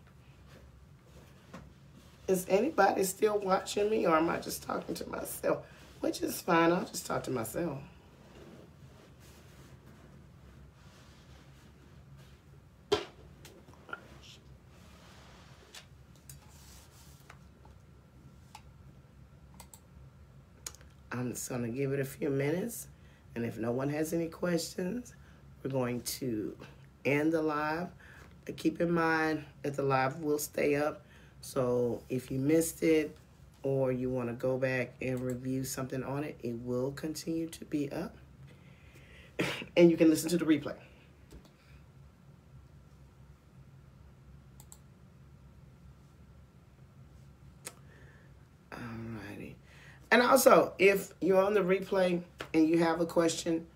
S1: Is anybody still watching me, or am I just talking to myself? Which is fine. I'll just talk to myself. I'm just going to give it a few minutes, and if no one has any questions, we're going to end the live. But keep in mind that the live will stay up, so if you missed it or you want to go back and review something on it, it will continue to be up, and you can listen to the replay. And also, if you're on the replay and you have a question,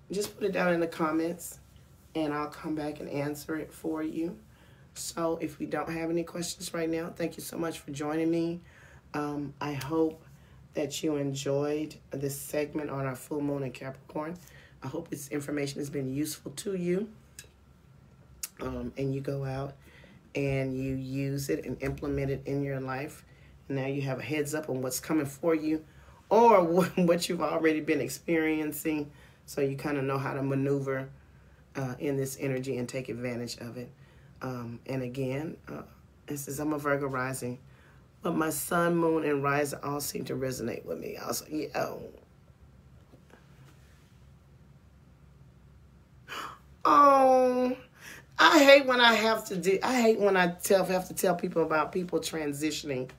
S1: just put it down in the comments and I'll come back and answer it for you. So if we don't have any questions right now, thank you so much for joining me. I hope that you enjoyed this segment on our full moon in Capricorn. I hope this information has been useful to you. And you go out and you use it and implement it in your life. Now you have a heads up on what's coming for you, or what you've already been experiencing, so you kind of know how to maneuver in this energy and take advantage of it. And again, it says I'm a Virgo rising, but my sun, moon, and rising all seem to resonate with me. Also, yeah. Oh, I hate when I have to do. I hate when I have to tell people about people transitioning.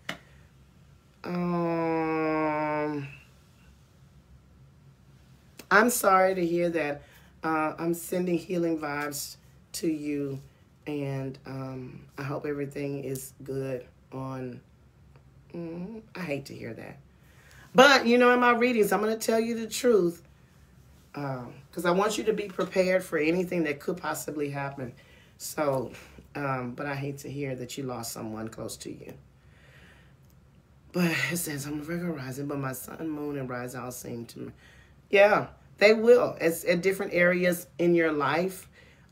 S1: I'm sorry to hear that. I'm sending healing vibes to you, and I hope everything is good on. I hate to hear that. But, you know, in my readings, I'm going to tell you the truth, because I want you to be prepared for anything that could possibly happen. So, but I hate to hear that you lost someone close to you. But it says, I'm Virgo rising, but my sun, moon, and rise all seem to me. Yeah, they will. It's at different areas in your life.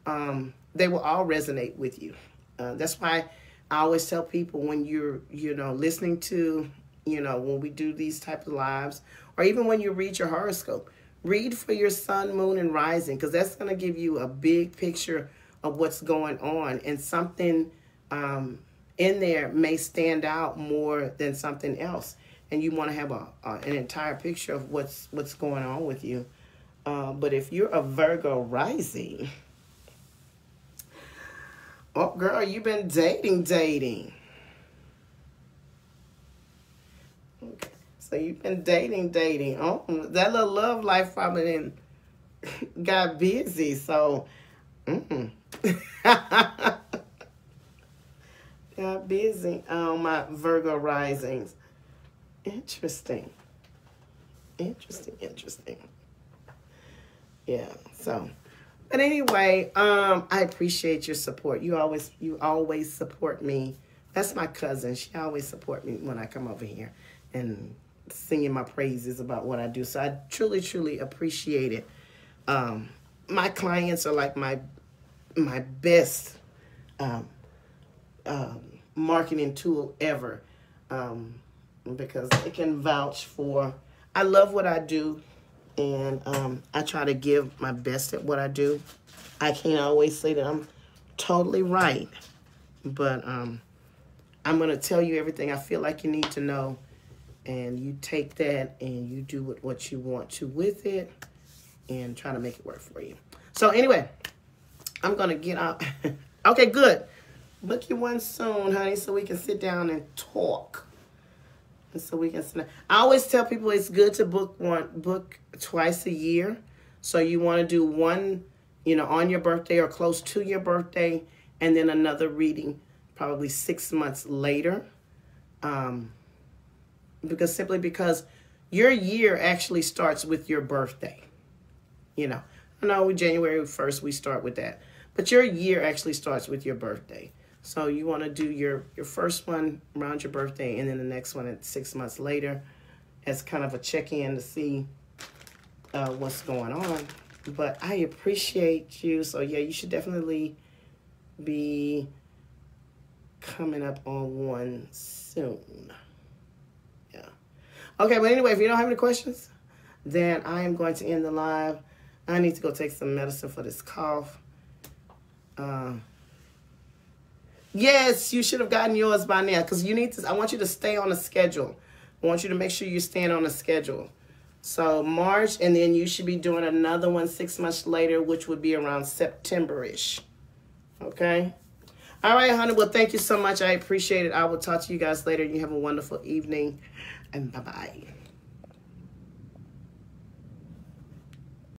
S1: They will all resonate with you. That's why I always tell people when you're, listening to, when we do these type of lives, or even when you read your horoscope, read for your sun, moon, and rising, because that's going to give you a big picture of what's going on, and something in there may stand out more than something else, and you want to have an entire picture of what's going on with you. But if you're a Virgo rising, oh girl, you've been dating. Okay, so you've been dating. Oh, that little love life probably didn't got busy. So, got busy on my Virgo risings. Interesting. Yeah. So, but anyway, I appreciate your support. You always support me. That's my cousin. She always support me when I come over here and singing my praises about what I do. So I truly, truly appreciate it. My clients are like my best marketing tool ever, because they can vouch for. I love what I do, and I try to give my best at what I do. I can't always say that I'm totally right, but I'm going to tell you everything I feel like you need to know, and you take that and you do what you want to with it and try to make it work for you. So anyway, I'm going to get out. Okay, good. Book you one soon, honey, so we can sit down and talk. And so we can sit down. I always tell people it's good to book twice a year. So you want to do one, on your birthday or close to your birthday, and then another reading probably 6 months later. Because your year actually starts with your birthday. I know January 1st we start with that. But your year actually starts with your birthday. So you want to do your first one around your birthday, and then the next one at 6 months later as kind of a check-in to see what's going on. But I appreciate you. So, yeah, you should definitely be coming up on one soon. Yeah. Okay, but anyway, if you don't have any questions, then I am going to end the live. I need to go take some medicine for this cough. Yes, you should have gotten yours by now, because I want you to stay on a schedule. I want you to make sure you're staying on a schedule. So March, and then you should be doing another one 6 months later, which would be around September-ish. Okay? All right, honey. Well, thank you so much. I appreciate it. I will talk to you guys later. You have a wonderful evening, and bye-bye.